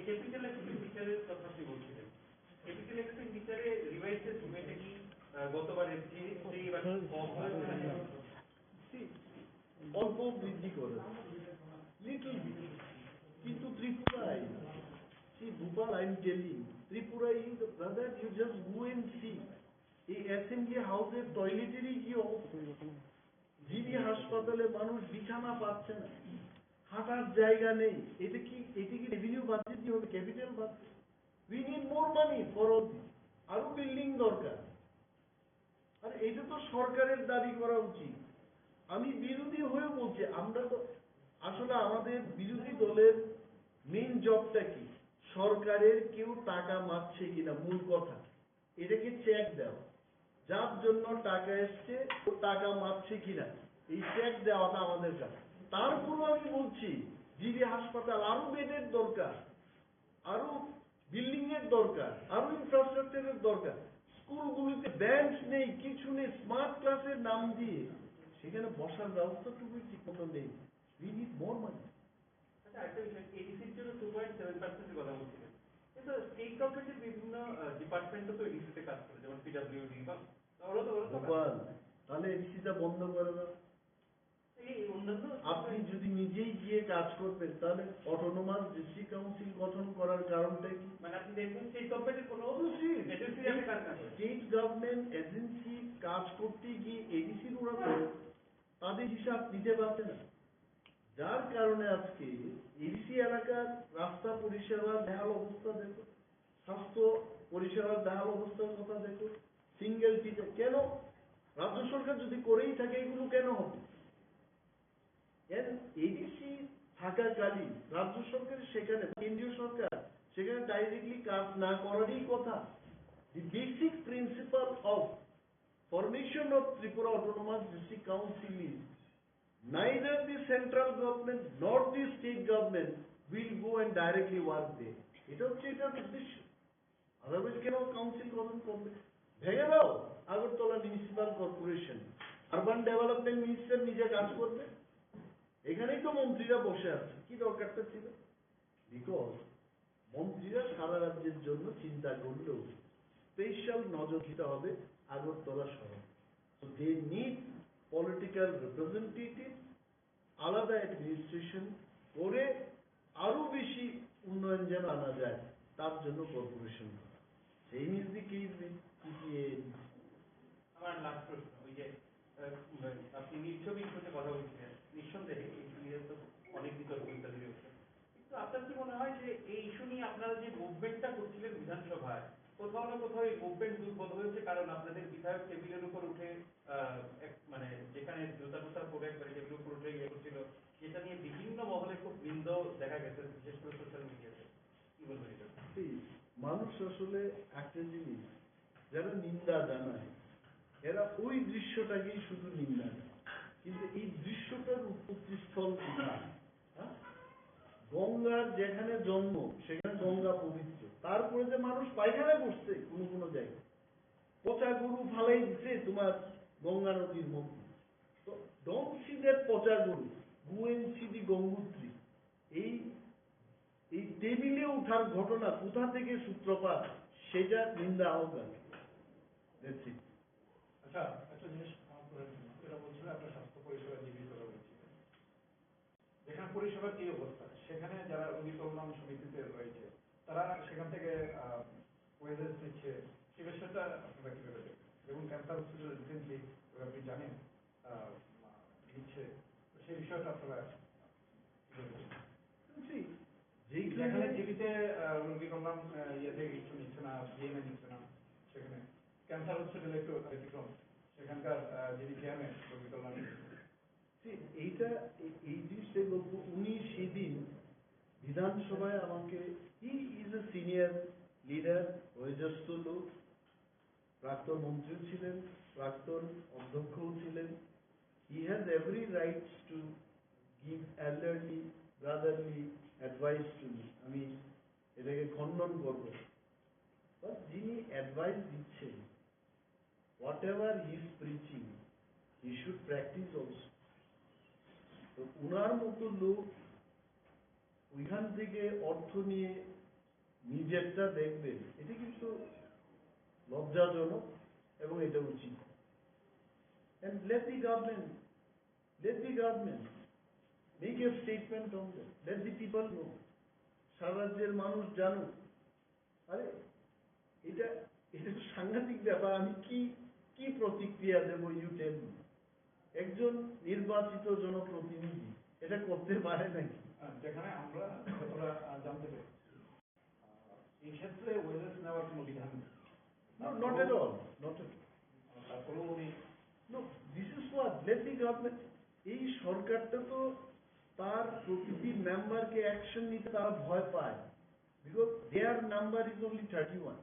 ক্যাপিটাল এক্সপেন্ডিচারের কথা আপনি বলছিলেন, ক্যাপিটাল এক্সপেন্ডিচারে রিভাইজ এস্টিমেটে কি গতবারের চেয়ে এবার কম হয়েছে? অল্প বৃদ্ধি করে, লিটল বিট, কিন্তু ত্রিপুরায়, see Bhupal, I am telling, Tripura is, brother, you just go and see, এই অ্যাসেম্বলি হাউসের টয়লেটেরই কি অবস্থা, জিবি হাসপাতালে মানুষ বিছানা পাচ্ছে না, হাঁটার জায়গা নেই। এটা কি রেভিনিউ বাজেট দিয়ে হবে? Capital budget. We need more money for all this, আরো বিল্ডিং দরকার। আর এটা তো সরকারের দাবি করা উচিত। আমি বিরোধী হয়ে বলছি, আমরা তো আসলে আমাদের বিরোধী দলের মেইন জবটা কি? সরকারের কেউ টাকা মারছে কিনা, মূল কথা এটাকে চেক দেওয়া, যার জন্য টাকা এসছে ও টাকা মারছে কিনা, এই চেক দেওয়াটা আমাদের কাজ। তারপরও আমি বলছি জিবি হাসপাতাল আরো বেডের দরকার, আরো বিল্ডিং এর দরকার, আরো ইনফ্রাস্ট্রাকচারের দরকার। স্কুলগুলিতে বেঞ্চ নেই, কিছু নেই, স্মার্ট ক্লাসের নাম দিয়ে সেখানে বসার ব্যবস্থাটুকু ঠিক মতো নেই। উই নিড মোর মানি। আচ্ছা, একটা বিষয়, এডিসির জন্য 2.7% কথা বলছিলেন, কিন্তু স্টেট গভর্নমেন্টের বিভিন্ন ডিপার্টমেন্টও তো এডিসিতে কাজ করে, যেমন পিডব্লিউডি বা তাহলে এডিসিটা বন্ধ করে দাও। আপনি যদি নিজেই গিয়ে কাজ করবেন, তাহলে অটোনোমাস ডিস্ট্রিক্ট কাউন্সিল গঠন করার কারণটা কি? মানে আপনি দেখবেন স্টেট গভর্নমেন্টের কোনো স্টেট গভর্নমেন্ট এজেন্সি কাজ করতে গিয়ে এডিসির ওরা তাদের হিসাব দিতে পারবে না, যার কারণে আজকে এডিসি এলাকার রাস্তা পরিষেবার বেহাল অবস্থা দেখো, স্বাস্থ্য পরিষেবার বেহাল অবস্থার কথা দেখো, সিঙ্গেল টিচার। কেন? রাজ্য সরকার যদি করেই থাকে এগুলো কেন হবে? এডিসি থাকাকালীন রাজ্য সরকার সেখানে, কেন্দ্রীয় সরকার সেখানে ডাইরেক্টলি কাজ না করারই কথা। দি basic principal of formation of Tripura Autonomous District Council is neither the central government nor the state government will go and directly work there. এটা হচ্ছে এটার উদ্দেশ্য। আদারওয়াইজ কেন কাউন্সিল গঠন করবে? ভেঙে দাও Agartala municipal corporation, urban development minister নিজে কাজ করবে। এখানেই তো মন্ত্রীরা বসে আছে, কি দরকারটা ছিল? বিকজ মন্ত্রীরা সারা রাজ্যের জন্য চিন্তা করলেও স্পেশাল নজর দিতে হবে আগরতলা শহর। So they need political representative, আলাদা অ্যাডমিনিস্ট্রেশন করে আরো বেশি উন্নয়ন যেন আনা যায়, তার জন্য কর্পোরেশন করা। Same is the case with PPA. আমার লাস্ট প্রশ্ন, ওই যে আপনি নির্ছবি ইস্যুতে কথা বলছিলেন, নিঃসন্দেহে এই ইস্যু নিয়ে তো অনেক বিতর্ক ইত্যাদি রয়েছে, কিন্তু আপনার কি মনে হয় যে এই ইস্যু নিয়ে আপনারা যে মুভমেন্টটা করছিলেন বিধানসভায়, কোথাও না কোথাও এই মুভমেন্ট দুর্বল হয়েছে? কারণ আপনাদের বিধায়ক টেবিলের উপর উঠে মানে যেখানে জুতা টুতা পরে একবারে টেবিলের উপর উঠে ইয়ে করছিল, যেটা নিয়ে বিভিন্ন মহলে খুব নিন্দ দেখা গেছে, বিশেষ করে সোশ্যাল মিডিয়াতে। কি বলবেন এটা? মানুষ আসলে একটা জিনিস, যারা নিন্দা জানায় এরা ওই দৃশ্যটাকেই শুধু নিন্দা করে, কিন্তু এই দৃশ্যটার উৎপত্তি স্থল কোথায়? গঙ্গার যেখানে জন্ম সেখানে গঙ্গা পবিত্র, তারপরে যে মানুষ পায়খানা করছে কোনো কোনো জায়গায়, পচা গরু ফালাই দিচ্ছে তোমার গঙ্গা নদীর মধ্যে। তো ডোন্ট সি দ্যাট পচা গরু, গো এন্ড সি দি গঙ্গোত্রী। এই এই টেবিলে ওঠার ঘটনা কোথা থেকে সূত্রপাত, সেটা নিন্দা হোক। আচ্ছা, একটা জিনিস যেটা বলছিলেন আপনার স্বাস্থ্য পরিষেবা জীবিত রয়েছে, যেখানে পরিষেবার এই অবস্থা, সেখানে যারা রোগী কল্যাণ সমিতিতে রয়েছে তারা সেখান থেকে ওয়েজেস নিচ্ছে, সে বিষয়টা আপনারা কিভাবে দেখেন? এবং ক্যান্সার হসপিটাল রিসেন্টলি আপনি জানেন দিচ্ছে, সেই বিষয়টা আপনারা যেখানে জীবিতে রোগী কল্যাণ ইয়েতে কিছু নিচ্ছে না, ডিএনএ নিচ্ছে না, সেখানে ক্যান্সার হসপিটালে একটু ব্যতিক্রম, সেখানকার যিনি চেয়ারম্যান রোগী কল্যাণ, এইটা এই জিনিসটাই বলবো। উনি সেদিন বিধানসভায় আমাকে, হি ইজ এ সিনিয়র লিডার, বয়োজ্যেষ্ঠ লোক, প্রাক্তন মন্ত্রীও ছিলেন, প্রাক্তন অধ্যক্ষও ছিলেন। He has every rights to give elderly brotherly advice to me. আমি এটাকে খণ্ডন করব, বাট যিনি অ্যাডভাইস দিচ্ছেন, what ever he is preaching he should practice also. তো উনার মতো লোক ওইখান থেকে অর্থ নিয়ে নিজেরটা দেখবেন, এটা কিন্তু লজ্জাজনক এবং এটা উচিত। And let the government make a statement on that. Let the people know. সারা রাজ্যের মানুষ জানুক। আরে এটা এটা তো সাংঘাতিক ব্যাপার। আমি কি প্রতিক্রিয়া দেব? You tell me. একজন নির্বাচিত জনপ্রতিনিধি এটা করতে পারে নাকি? যেখানে আমরা জানতে পেরেছি এই ক্ষেত্রে ওয়েজেস নেওয়ার কোনো বিধান নেই। Not at all. তারপরেও উনি No, this is what, let the government, এই সরকারটা তো তার প্রতিটি মেম্বারকে অ্যাকশন নিতে তারা ভয় পায়, because their number is only 31।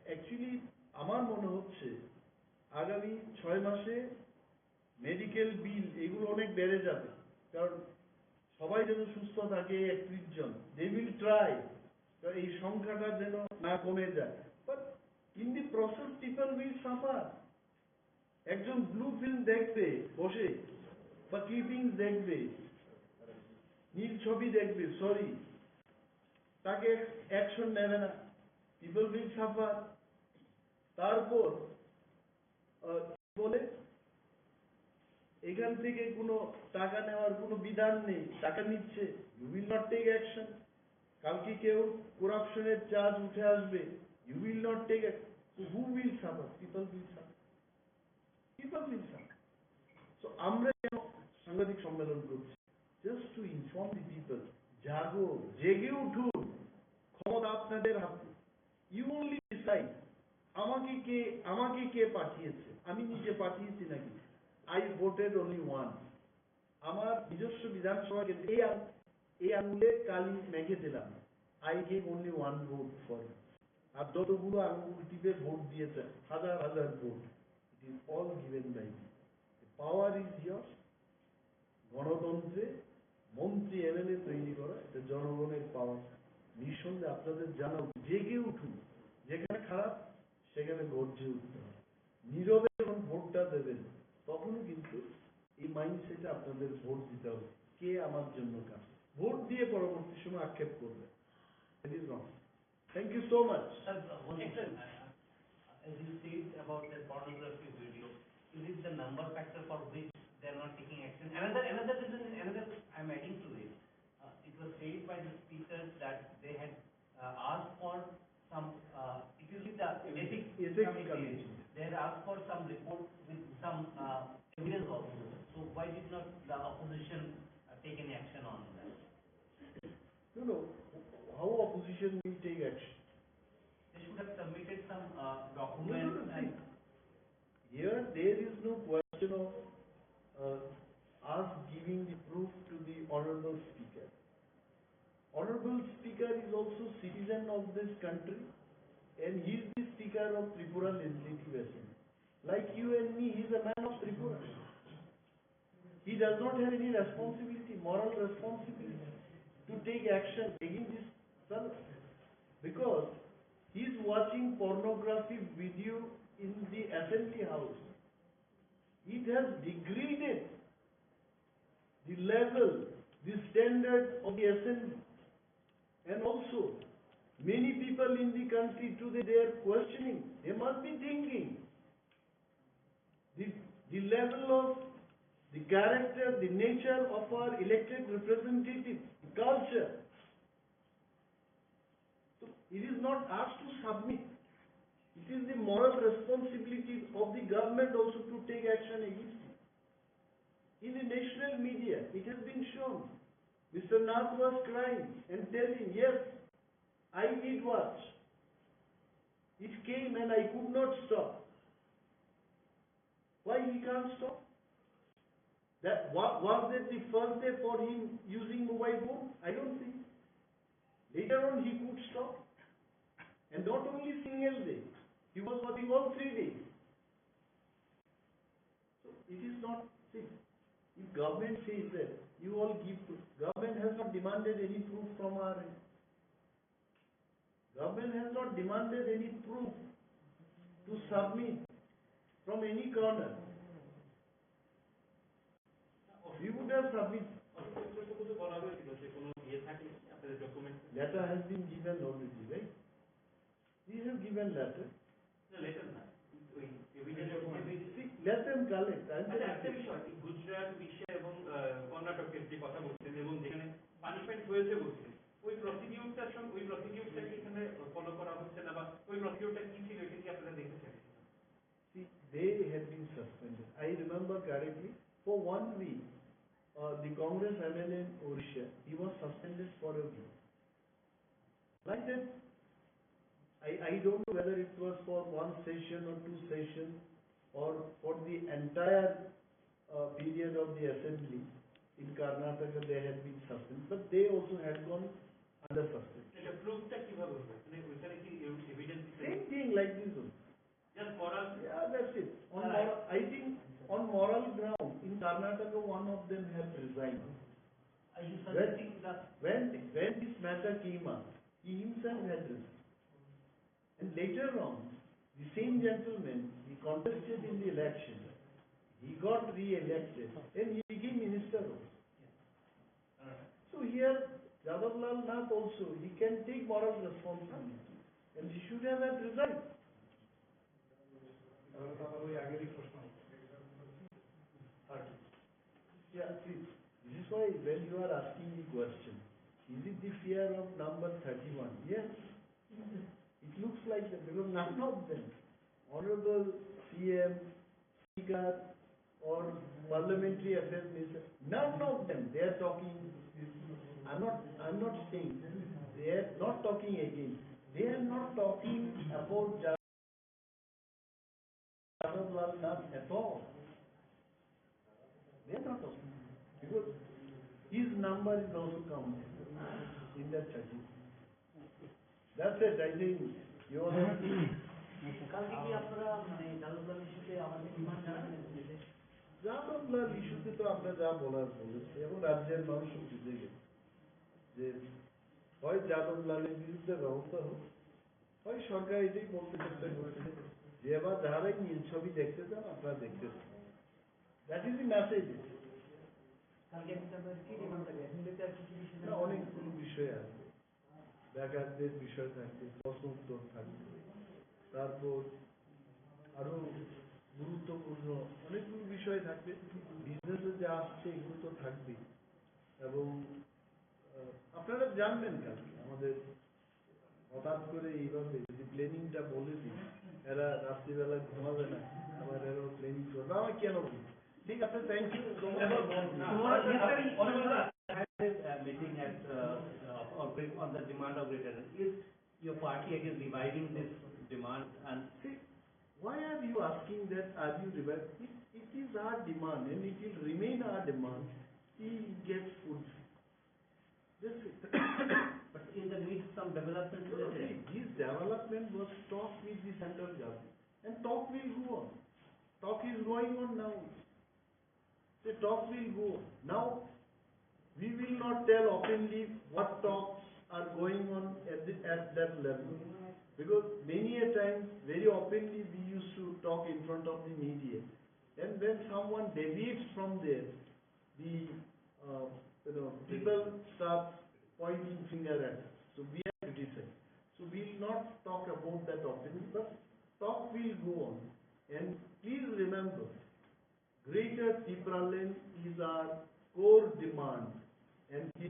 Actually আমার মনে হচ্ছে আগামী 6 মাসে মেডিকেল বিল এগুলো অনেক বেড়ে যাবে, কারণ সবাই যেন সুস্থ থাকে 31 জন। দে উইল ট্রাই এই সংখ্যাটা যেন না কমে যায়, but in the process people will suffer. একজন ব্লু ফিল্ম দেখবে বসে, বা ক্লিপিংস দেখবে, নীল ছবি দেখবে, সরি, তাকে অ্যাকশন নেবে না, পিপল উইল সাফার। তারপর বলে এখান থেকে কোনো টাকা নেওয়ার কোনো বিধান নেই, টাকা নিচ্ছে, you will not take action. কালকে কেউ করাপশনের চার্জ উঠে আসবে, you will not take action. Who will suffer? People will suffer. So আমরা কেন সাংবাদিক সম্মেলন করছি? Just to inform the people, জাগো, জেগে উঠুন, ক্ষমতা আপনাদের হাতে। ইউ অনলি ডিসাইড আমাকে কে পাঠিয়েছে, আমি নিজে পাঠিয়েছি নাকি? I voted only one. আমার নিজস্ব বিধানসভা এই আঙুলে কালি মেখে দিলাম, I gave only one vote for. আর যতগুলো আঙুল টিপে ভোট দিয়েছে, হাজার হাজার vote, it is all given by you. The power is yours. গণতন্ত্রে মন্ত্রী এমএলএ তৈরি সম্বন্ধে আপনাদের জানা উচিত। জেগে উঠুন, যেখানে খারাপ সেখানে গর্জে উঠতে হবে। নীরবে যখন ভোটটা দেবেন তখনও কিন্তু এই মাইন্ডসেটে আপনাদের ভোট দিতে হবে, কে আমার জন্য কাজ। ভোট দিয়ে পরবর্তী সময় আক্ষেপ করবে, it is wrong. Thank you so much. Sir, one question. As you said about the pornography video, is it the number factor for which they are not taking action? Another reason, I'm adding to it. It was said by the speakers that they had asked for some, it is with the ethics committee. They had asked for some report with some evidence also. So why did not the opposition take any action on that? No, how opposition will take action? They should have submitted some No, documents and. Here there is no question of us giving the proof to the honorable speaker. Honorable speaker is also citizen of this country, and he is the speaker of Tripura Legislative Assembly. Like you and me, he is a man of Tripura. He does not have any responsibility, moral responsibility, to take action against this fellow, because he is watching pornography video in the assembly house. It has degraded the level, the standard of the assembly. And also, many people in the country today, they are questioning, they must be thinking, the level of the character, the nature of our elected representatives, the culture. So it is not us to submit. It is the moral responsibility of the government also to take action against it. In the national media, it has been shown. Mr. Nath was crying and telling, yes, I did watch. It came and I could not stop. Why he can't stop? Was that the first day for him using mobile phone? I don't think. Later on he could stop. And not only single day, he was watching all 3 days. So it is not safe. If government says that you all give proof, government has not demanded any proof from our end. Government has not demanded any proof to submit from any corner. We would have submitted. Letter has been given already, right? We have given letter. Let them collect. একটা বিষয়, গুজরাট, উড়িষ্যা এবং কর্ণাটকের যে কথা বলছেন এবং যেখানে punishment হয়েছে বলছেন, ওই প্রসিডিউরটাকে এখানে ফলো করা হচ্ছে না, বা ওই প্রসিডিউরটা কি ছিল এটা কি আপনারা দেখেছেন? See, they had been suspended. I remember correctly, for 1 week, the Congress MLA in Odisha, he was suspended for a week. Like that, I don't know whether it was for 1 session or 2 sessions, or for the entire period of the assembly in Karnataka they had been suspended, but they also had gone under suspension. এটা প্রুফটা কিভাবে হবে? মানে ওইখানে কি evidence? Same thing like this one. Just moral? Yeah, that's it. I think on moral ground, in Karnataka one of them have resigned. Are you suggesting that? When this matter came up, he himself had resigned. And later on, the same gentleman, he contested in the election. He got re-elected and he became minister also. So here, Jawaharlal Nath also, he can take moral responsibility and he should have had resigned. Yeah, see, this is why when you are asking the question, is it the fear of number 31? Yes, it looks like that, because none of them, Honorable CM, Speaker, or Parliamentary Affairs Minister, none of them, they are talking. I'm not saying they are not talking again. They are not talking about Jawaharlal Nath at all. They are not talking, because his number is also counted in that 30. That's it. I think you all have to. কালকে কি আপনারা মানে জালাল ইস্যুতে আমাদের demand জানাবেন? জাওয়াহরলাল ইস্যুতে তো আমরা যা বলার বলেছি এবং রাজ্যের মানুষও বুঝে গেছে যে হয় যাদব লালের বিরুদ্ধে ব্যবস্থা হোক, হয় সরকার এটাই বলতে চেষ্টা করছে যে এবার যারাই নীল ছবি দেখতে চান আপনারা দেখতে চান। That is the message. অনেকগুলো বিষয় আছে, বেকারদের বিষয় থাকবে, প্রশ্ন উত্তর থাকবে, তারপর আরো গুরুত্বপূর্ণ অনেকগুলো বিষয় থাকবে, বিজনেসে যা আসছে এগুলো তো থাকবে। এবং আপনারা জানবেন কালকে আমাদের হঠাৎ করে এইভাবে যদি প্ল্যানিংটা বলে দিই, এরা রাত্রিবেলা ঘুমাবে না, আবার এরা প্ল্যানিং করবে, আমার কেন বলি। ঠিক আছে, thank you. Meeting at on the demand of greater. Is your party again reviving this demand? And See, why are you asking that? Are you revived? It is our demand, and it will remain our demand till it gets fulfilled. That's it. but in the midst some development So, see, this development was talked with the central government, and talk will go on. Talk is going on now. The talk will go on. Now, we will not tell openly what talks are going on at that level. Because many a times, very openly, we used to talk in front of the media. And when someone deviates from there, the people start pointing finger at us. So we are criticized. So we will not talk about that openly, but talk will go on. And please remember, Greater Tipraland is our core demand, and the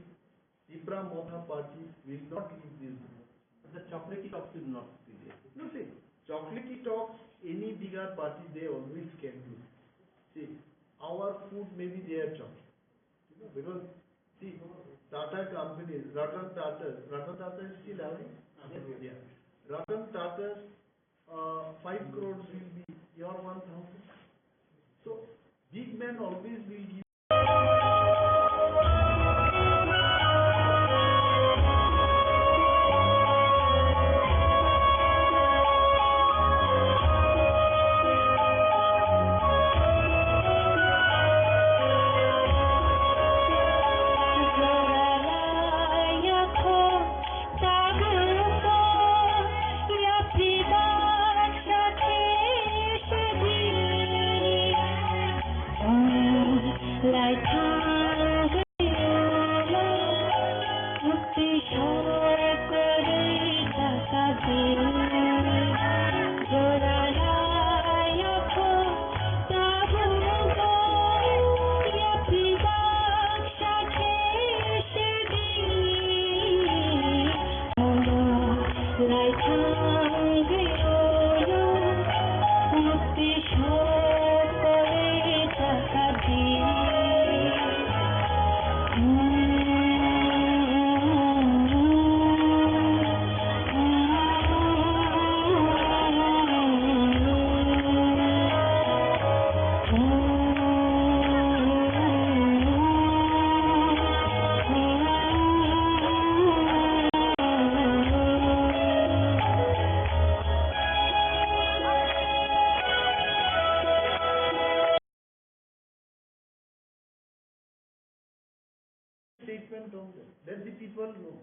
Tipra Motha party will not leave this demand. the chocolatey talks will not be there. No, see, chocolatey talks, any bigger party, they always can do. See, our food may be their chocolate. Because, see, Tata companies, Ratan Tata is still alive? Yeah. Ratan Tata's 5 crores will be your 1,000. So, big men always will give. Statement on that. Let the people know.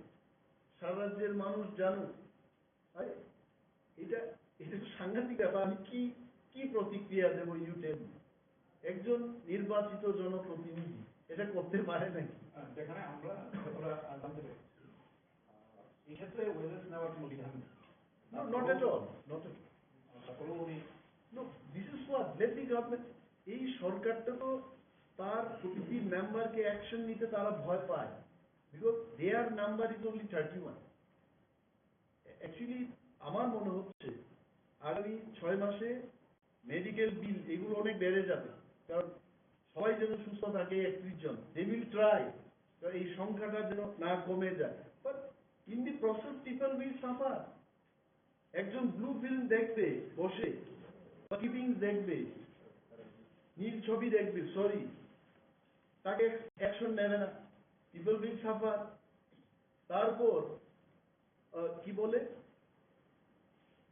সারা রাজ্যের মানুষ জানুক। আরে এটা সাংঘাতিক ব্যাপার। আমি কি প্রতিক্রিয়া দেব, ইউ টেল মি। একজন নির্বাচিত জনপ্রতিনিধি এটা করতে পারে নাকি? যেখানে আমরা জানতে পেরেছি এই ক্ষেত্রে ওয়েলনেস নেওয়ার কোনো বিধান নেই। Not at all. No, this is what, let the government, এই সরকারটা তো তার প্রতিটি মেম্বারকে অ্যাকশন নিতে তারা ভয় পায়, because their number is only 31। Actually আমার মনে হচ্ছে আগামী 6 মাসে মেডিকেল বিল এগুলো অনেক বেড়ে যাবে, কারণ সবাই যেন সুস্থ থাকে 31 জন, দে উইল ট্রাই এই সংখ্যাটা যেন না কমে যায়, but in the process people will suffer. একজন ব্লু ফিল্ম দেখবে বসে, কিপিংস দেখবে, নীল ছবি দেখবে, সরি, তাকে অ্যাকশন নেবে না, পিপল উইল সাফার। তারপর কি বলে,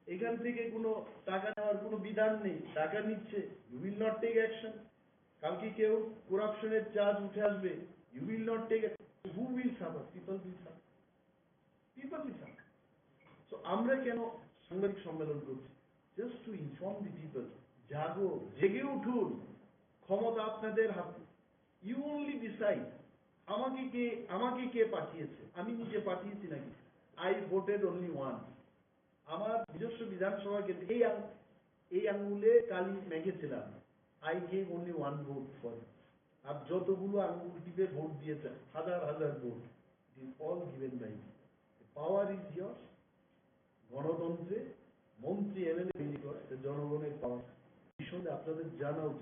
এখান থেকে কোনো টাকা নেওয়ার কোনো বিধান নেই, টাকা নিচ্ছে, you will not take action. কালকে কেউ করাপশনের চার্জ উঠে আসবে, you will not take, who will suffer? People will suffer. আমরা কেন সাংবাদিক সম্মেলন করছি? Just to inform the people, জাগো, জেগে উঠুন, ক্ষমতা আপনাদের হাতে। ইউ অনলি ডিসাইড আমাকে কে পাঠিয়েছে, আমি নিজে পাঠিয়েছি নাকি? I voted only one. আমার নিজস্ব বিধানসভা কেন্দ্রে এই আঙ্গুলে কালি মেখেছিলাম। I gave only one vote for. আর যতগুলো আঙ্গুল টিপে ভোট দিয়েছে, হাজার হাজার vote, it is all given by me. Power is yours. গণতন্ত্রে মন্ত্রী এমএলএ তৈরি করে জনগণের পাওয়ার। এই সঙ্গে আপনাদের জানা উচিত